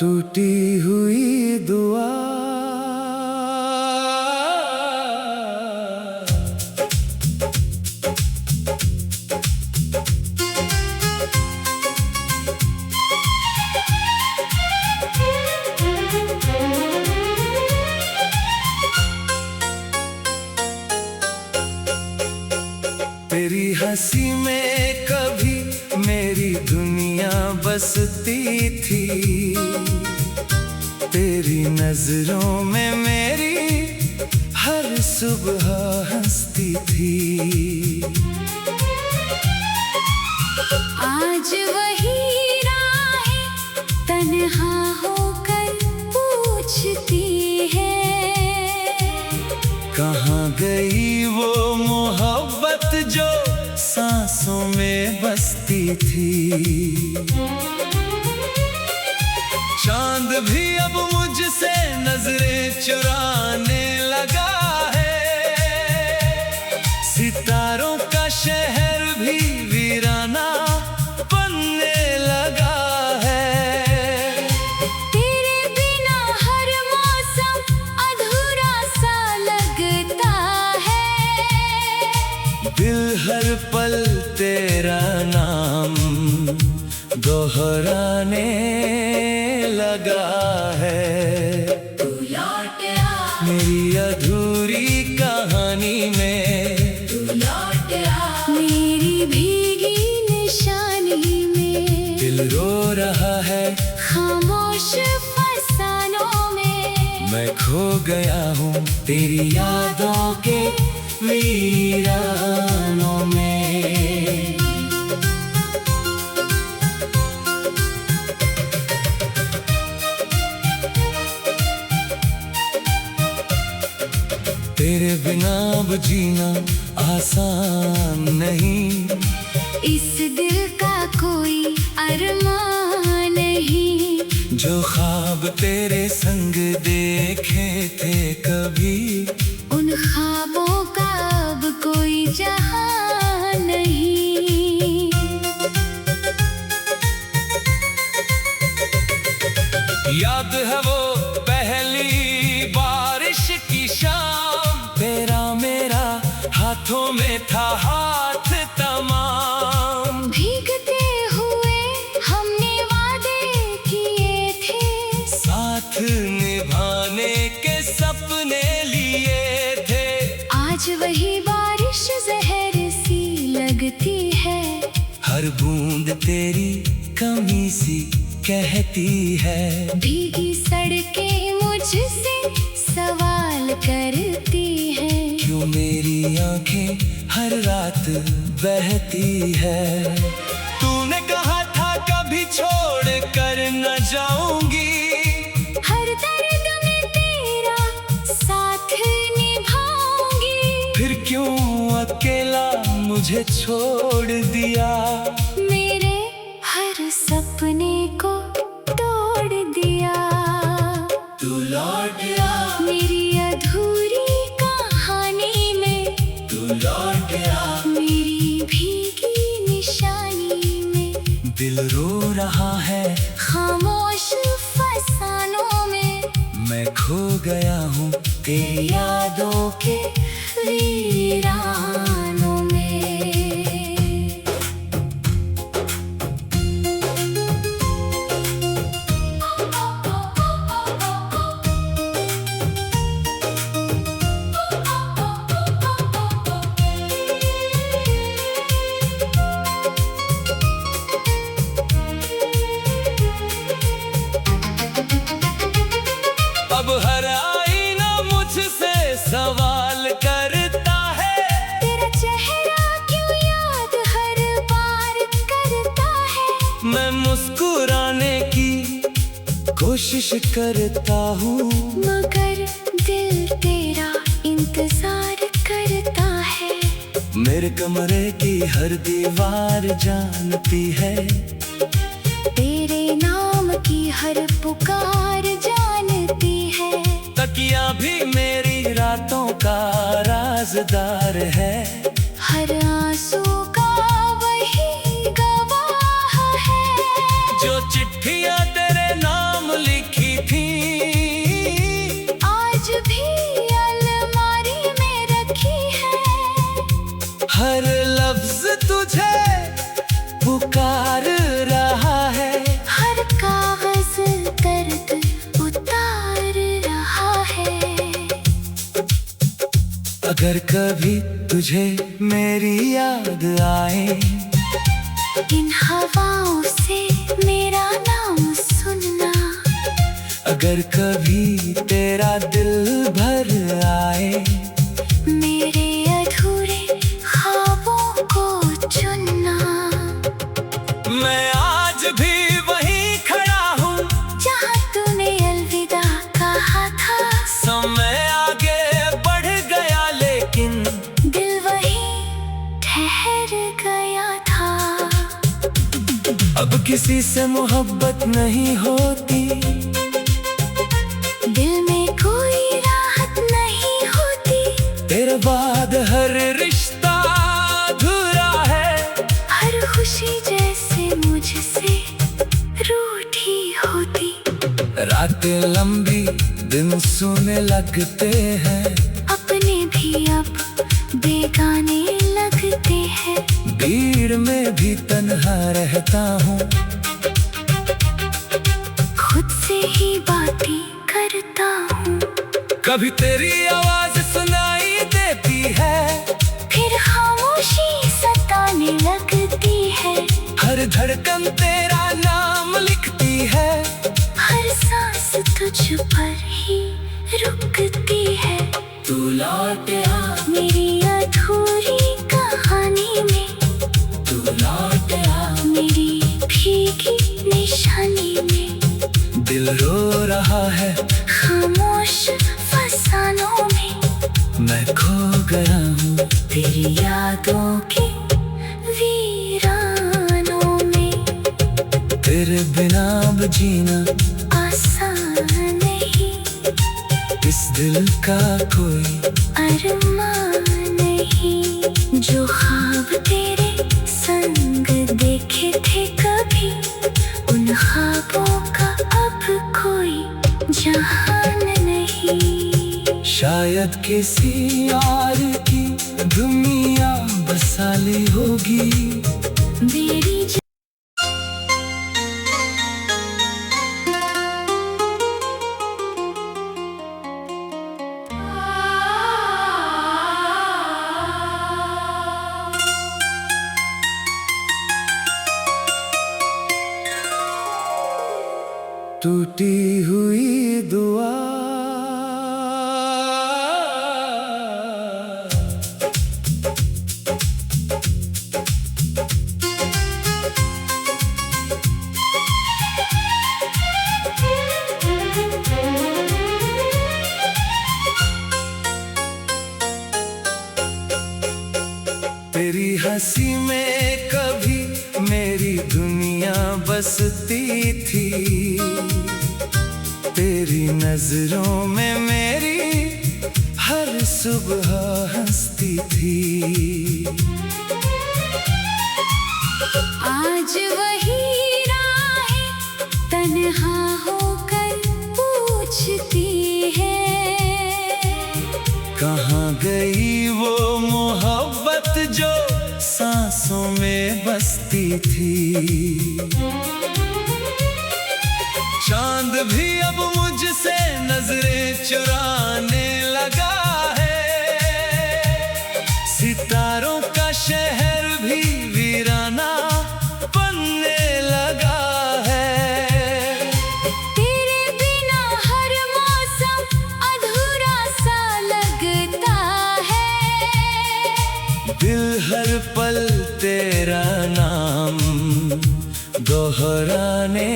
टूटी हुई दुआ। तेरी हंसी में कभी मेरी दुनिया बसती थी, तेरी नजरों में मेरी हर सुबह हंसती थी। आज वही राहें तन्हा होकर पूछती है, कहाँ गई वो मोहब्बत जो सांसों में बसती थी। चांद भी अब मुझसे नजरें चुराने लगा है, सितारों का शहर भी वीराना बनने लगा है। तेरे बिना हर मौसम अधूरा सा लगता है, दिल हर पल तेरा नाम दोहराने लगा है। तू लौट आ मेरी अधूरी कहानी में, तू लौट आ मेरी भीगी निशानी में। दिल रो रहा है खामोश फसानों में, मैं खो गया हूँ तेरी यादों के वीरानों में। तेरे बिना अब जीना आसान नहीं, इस दिल का कोई अरमान नहीं। जो ख्वाब तेरे संग देखे थे कभी, उन ख्वाबों का अब कोई जहां नहीं। याद है वो पहली बारिश की शाम, तेरा मेरा हाथों में था हाथ तमाम। भीगते हुए हमने वादे किए थे, साथ निभाने के सपने लिए थे। आज वही बारिश जहर सी लगती है, हर बूंद तेरी कमी सी कहती है। भीगी सड़कें मुझसे सवाल करती हैं, क्यों मेरी आंखें हर रात बहती है। तूने कहा था कभी छोड़ कर न जाऊंगी, हर दर्द में तेरा साथ निभाऊंगी। फिर क्यों अकेला मुझे छोड़ दिया, मेरे हर सपने को तोड़ दिया। तू लौट आ मेरी अधूरी कहानी में, तू लौट आ मेरी भीगी निशानी में। दिल रो रहा है खामोश फसानों में, मैं खो गया हूँ तेरी यादों के वीरानों में। अब हर आईना मुझसे सवाल करता है, तेरा चेहरा क्यों याद हर बार करता है। मैं मुस्कुराने की कोशिश करता हूँ, मगर दिल तेरा इंतजार करता है। मेरे कमरे की हर दीवार जानती है, तेरे नाम की हर पुकार जानती है। तकिया भी मेरी रातों का राजदार है, हर आंसू का वही गवाह है। जो चिट्ठियां तेरे नाम लिख गुजार रहा है। हर कागज दर्द उतार रहा है। अगर कभी तुझे मेरी याद आए, इन हवाओं से मेरा नाम सुनना। अगर कभी तेरा दिल भर आए, मेरे अधूरे ख्वाबों को चुनना। मैं आज भी वहीं खड़ा हूँ जहाँ तूने अलविदा कहा था। समय आगे बढ़ गया लेकिन दिल वहीं ठहर गया था। अब किसी से मोहब्बत नहीं होती, दिल में कोई राहत नहीं होती। तेरे बाद हर रिश्ता अधूरा है। हर खुशी जैसे मुझसे रूठी होती। रातें लंबी दिन सूने लगते हैं, अपने भी अब बेगाने लगते हैं। भीड़ में भी तन्हा रहता हूँ, खुद से ही बातें करता हूँ। कभी तेरी आवाज सुनाई देती है, फिर खामोशी सताने लगती है। हर धड़कन तेरा नाम लिखती है। हर सांस तुझ पर ही रुकती है। तू लौट आ, मेरी अधूरी कहानी में। तू लौट आ, मेरी भीगी निशानी में। दिल रो रहा है खामोश फसानों में। मैं खो गया हूँ तेरी यादों के वीरानों में। तेरे बिना अब जीना आसान नहीं, इस दिल का कोई अरमान नहीं। जो ख्वाब तेरे संग देखे थे कभी, उन ख्वाबों का अब कोई जहान नहीं। शायद किसी और की दुनिया बसा ली होगी। मेरी टूटी हुई दुआ तेरी हंसी में कभी मेरी दुनिया बसती थी। तेरी नजरों में मेरी हर सुबह हंसती थी। आज वही राहें तन्हा होकर पूछती है। कहाँ गई वो मोहब्बत जो सांसों में बसती थी। चांद भी अब मुझसे नजरें चुराने लगा है। सितारों का शहर भी वीराना बनने लगा है। तेरे बिना हर मौसम अधूरा सा लगता है। दिल हर पल तेरा नाम दोहराने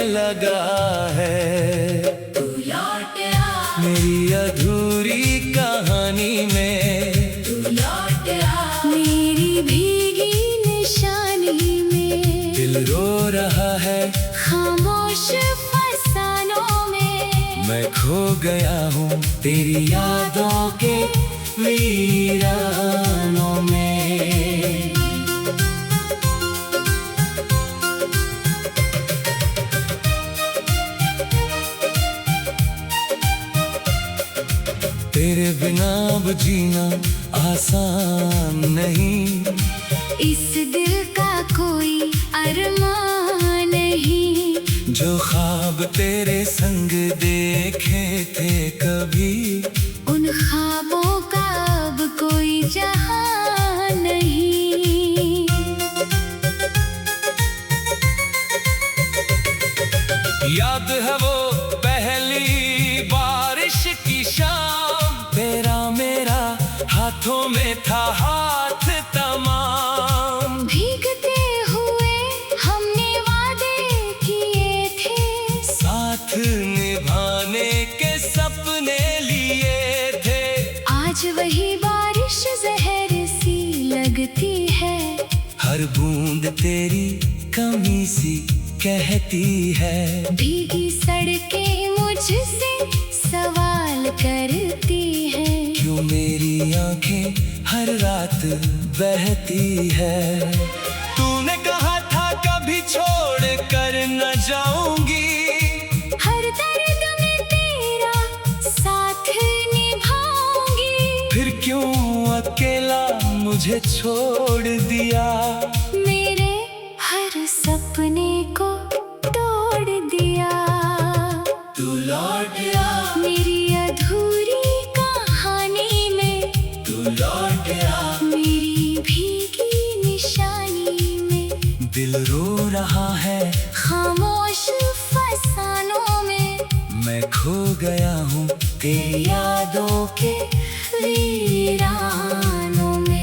लगा है। तू लौट आ, मेरी अधूरी कहानी में। तू लौट आ, मेरी भीगी निशानी में। दिल रो रहा है खामोश फसानों में। मैं खो गया हूँ तेरी यादों के वीरानों में। तेरे बिना अब जीना आसान नहीं, इस दिल का कोई अरमान नहीं। जो ख्वाब तेरे संग देखे थे कभी, उन ख्वाबों का अब कोई जहां नहीं। याद है वो पहली बारिश की शाम, तेरा मेरा हाथों में था हाथ तमाम। भीगते हुए हमने वादे किए थे, साथ निभाने के सपने लिए थे। आज वही बारिश जहर सी लगती है। हर बूंद तेरी कमी सी कहती है। भीगी सड़कें मुझसे सवाल करती हैं। क्यों मेरी आंखें हर रात बहती है। तूने कहा था कभी छोड़ कर न जाऊंगी, हर दर्द में तेरा साथ निभाऊंगी। फिर क्यों अकेला मुझे छोड़ दिया। मेरे हर सपने को तोड़ दिया। तू लौट आ, मेरी अधूरी कहानी में तू लौट आ, मेरी भीगी निशानी में। दिल रो रहा है खामोश फसानों में। मैं खो गया हूँ तेरी यादों के वीरानों में।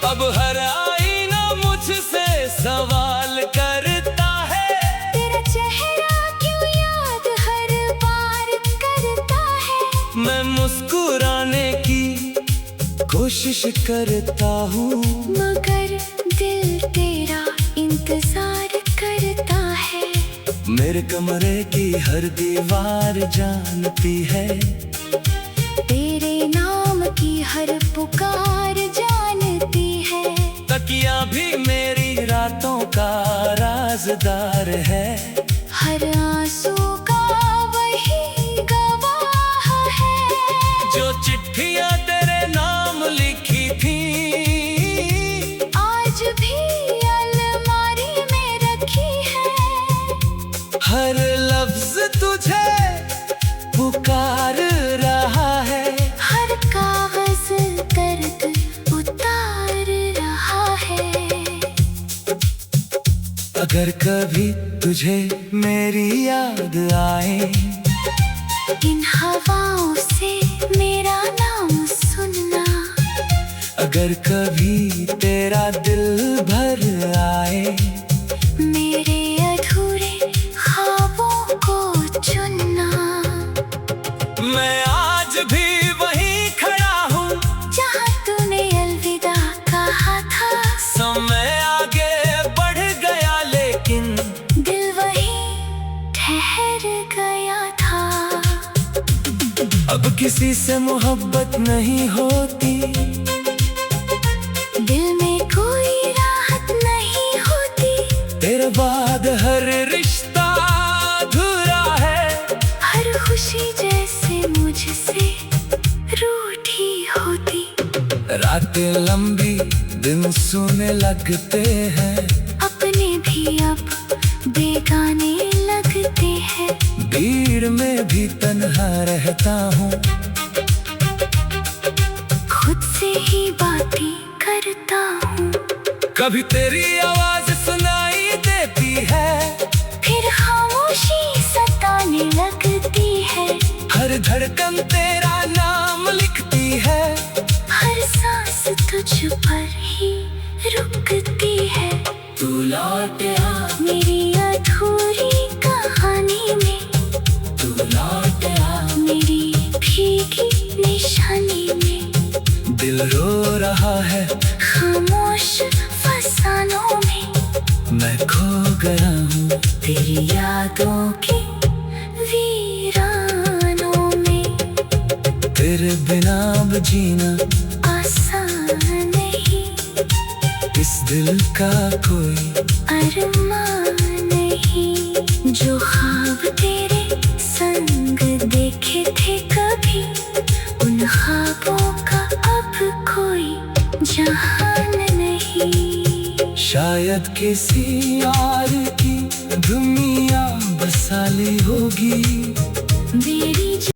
अब हर आईना मुझसे सवाल करता है। तेरा चेहरा क्यों याद हर बार करता है। मैं मुस्कुराने की कोशिश करता हूँ, मगर दिल तेरा इंतजार करता है। मेरे कमरे की हर दीवार जानती है। तेरे नाम की हर पुकार जानती है। तकिया भी मेरी रातों का राज़दार है। हर आंसू का वही गवाह है। जो चिट्ठियां तेरे नाम लिखी थी, आज भी अलमारी में रखी है। हर लफ्ज तुझे पुकार रहा है। हर कागज दर्द उतार रहा है। अगर कभी तुझे मेरी याद आए, इन हवाओं से मेरा नाम सुनना। अगर कभी तेरा दिल भर आए, मेरे अधूरे ख्वाबों को चुनना। मैं आज भी वहीं खड़ा हूँ जहाँ तूने अलविदा कहा था। समय आगे बढ़ गया लेकिन दिल वहीं ठहर गया था। अब किसी से मोहब्बत नहीं होती। दिल में कोई राहत नहीं होती। तेरे बाद हर रिश्ता अधूरा है। हर खुशी जैसे मुझसे रूठी होती। रातें लंबी दिन सोने लगते हैं। अपने भी अब बेगाने लगते हैं। भीड़ में भी तन्हा रहता हूँ। खुद से ही बातें करता हूँ। कभी तेरी आवाज सुनाई देती है, फिर खामोशी सताने लगती है। हर धड़कन तेरा नाम लिखती है। हर सांस तुझ पर ही रुकती है। तू लौट आ, मेरी अधूरी कहानी में। तू लौट आ, मेरी भीगी निशानी में। दिल रो रहा है खामोश फसानों में। मैं खो गया हूँ तेरी यादों के वीरानों में। तेरे बिना अब जीना आसान नहीं, इस दिल का कोई अरमान नहीं। जो ख्वाब तेरे संग देखे थे कभी, उन ख्वाबों का अब कोई जहान नहीं। शायद किसी और की दुनिया बसा ली होगी,